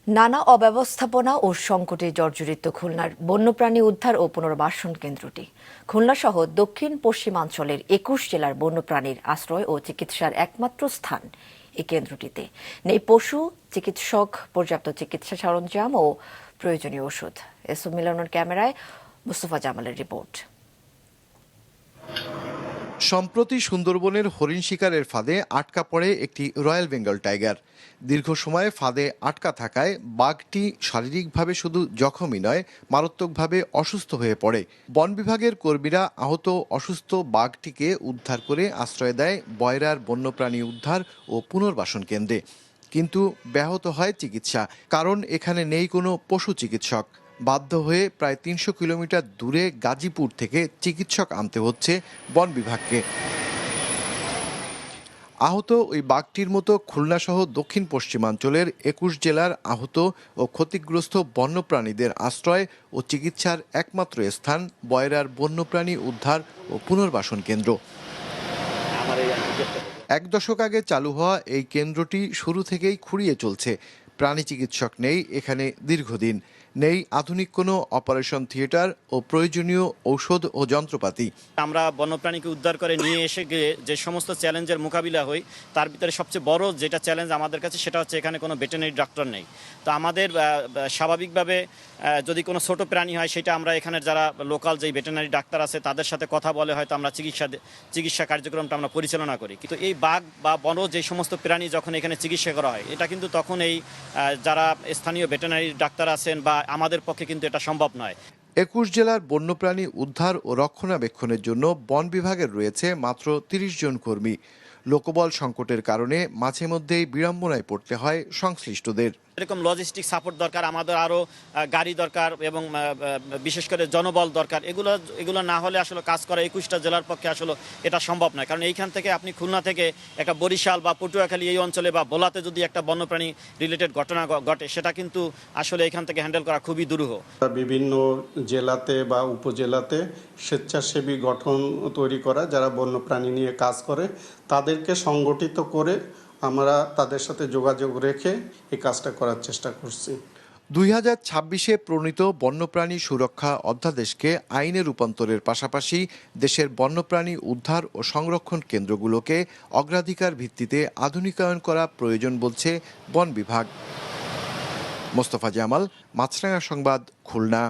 নানা অব্যবস্থাপনা ও সংকটে জর্জরিত খুলনার বন্যপ্রাণী উদ্ধার ও পুনর্বাসন কেন্দ্রটি খুলনা সহ দক্ষিণ পশ্চিমাঞ্চলের ২১ জেলার বন্যপ্রাণীর আশ্রয় ও চিকিৎসার একমাত্র স্থান এই কেন্দ্রটিতে। নেই পশু চিকিৎসক, পর্যাপ্ত চিকিৎসা সরঞ্জাম ও প্রয়োজনীয় ওষুধ। এসএম মিলনের ক্যামেরায় মুস্তফা জামালের রিপোর্ট। সম্প্রতি সুন্দরবনের হরিণ শিকারের ফাঁদে আটকা পড়ে একটি রয়্যাল বেঙ্গল টাইগার। দীর্ঘ সময় ফাঁদে আটকা থাকায় বাঘটি শারীরিকভাবে শুধু জখমই নয়, মারাত্মকভাবে অসুস্থ হয়ে পড়ে। বন বিভাগের কর্মীরা আহত অসুস্থ বাঘটিকে উদ্ধার করে আশ্রয় দেয় বয়রার বন্যপ্রাণী উদ্ধার ও পুনর্বাসন কেন্দ্রে। কিন্তু ব্যাহত হয় চিকিৎসা, কারণ এখানে নেই কোনো পশু চিকিৎসক। বাধ্য হয়ে প্রায় ৩০০ কিলোমিটার দূরে গাজীপুর থেকে চিকিৎসক আনতে হচ্ছে বন বিভাগকে। আহত ওই বাঘটির মতো খুলনাসহ দক্ষিণ পশ্চিমাঞ্চলের ২১ জেলার আহত ও ক্ষতিগ্রস্ত বন্যপ্রাণীদের আশ্রয় ও চিকিৎসার একমাত্র স্থান বয়রার বন্যপ্রাণী উদ্ধার ও পুনর্বাসন কেন্দ্র। ১ দশক আগে চালু হওয়া এই কেন্দ্রটি শুরু থেকেই খুঁড়িয়ে চলছে। প্রাণী চিকিৎসক নেই এখানে দীর্ঘদিন, নেই আধুনিক কোনো অপারেশন থিয়েটার ও প্রয়োজনীয় ঔষধ ও যন্ত্রপাতি। আমরা বন্যপ্রাণীকে উদ্ধার করে নিয়ে এসে গিয়ে যে সমস্ত চ্যালেঞ্জের মোকাবিলা হই, তার ভিতরে সবচেয়ে বড় যেটা চ্যালেঞ্জ আমাদের কাছে সেটা হচ্ছে এখানে কোনো ভেটেরিনারি ডাক্তার নেই। তো আমাদের স্বাভাবিকভাবে যদি কোনো ছোট প্রাণী হয় সেটা আমরা এখানে যারা লোকাল যেই ভেটেরিনারি ডাক্তার আছে তাদের সাথে কথা বলে হয়তো আমরা চিকিৎসা কার্যক্রমটা আমরা পরিচালনা করি। কিন্তু এই বাঘ বা বড় যে সমস্ত প্রাণী যখন এখানে চিকিৎসা করা হয়, এটা কিন্তু তখন এই যারা স্থানীয় ভেটেরিনারি ডাক্তার আছেন বা আমাদের পক্ষে কিন্তু এটা সম্ভব নয়। ২১ জেলার বন্যপ্রাণী উদ্ধার ও রক্ষণাবেক্ষণের জন্য বন বিভাগের রয়েছে মাত্র ৩০ জন কর্মী। লোকবল সংকটের কারণে মাঝে মধ্যেই বিড়ম্বনায় পড়তে হয় সংশ্লিষ্টদের। এরকম লজিস্টিক সাপোর্ট দরকার, আমাদের আরও গাড়ি দরকার এবং বিশেষ করে জনবল দরকার। এগুলো না হলে আসলে কাজ করা ২১টা জেলার পক্ষে আসলে এটা সম্ভব নয়। কারণ এইখান থেকে আপনি খুলনা থেকে একটা বরিশাল বা পটুয়াখালী এই অঞ্চলে বা ভোলাতে যদি একটা বন্যপ্রাণী রিলেটেড ঘটনা ঘটে, সেটা কিন্তু আসলে এখান থেকে হ্যান্ডেল করা খুবই দুরূহ। বিভিন্ন জেলাতে বা উপজেলাতে স্বেচ্ছাসেবী গঠন তৈরি করা, যারা বন্যপ্রাণী নিয়ে কাজ করে তাদেরকে সংগঠিত করে আমরা তাদের সাথে যোগাযোগ রেখে এই কাজটা করার চেষ্টা করছি। ২০২৬-এ প্রণীত বন্যপ্রাণী সুরক্ষা অধ্যাদেশকে আইনে রূপান্তরের পাশাপাশি দেশের বন্যপ্রাণী উদ্ধার ও সংরক্ষণ কেন্দ্রগুলোকে অগ্রাধিকার ভিত্তিতে আধুনিকায়ন করা প্রয়োজন বলছে বন বিভাগ। মোস্তফা জামাল, মাছরাঙা সংবাদ, খুলনা।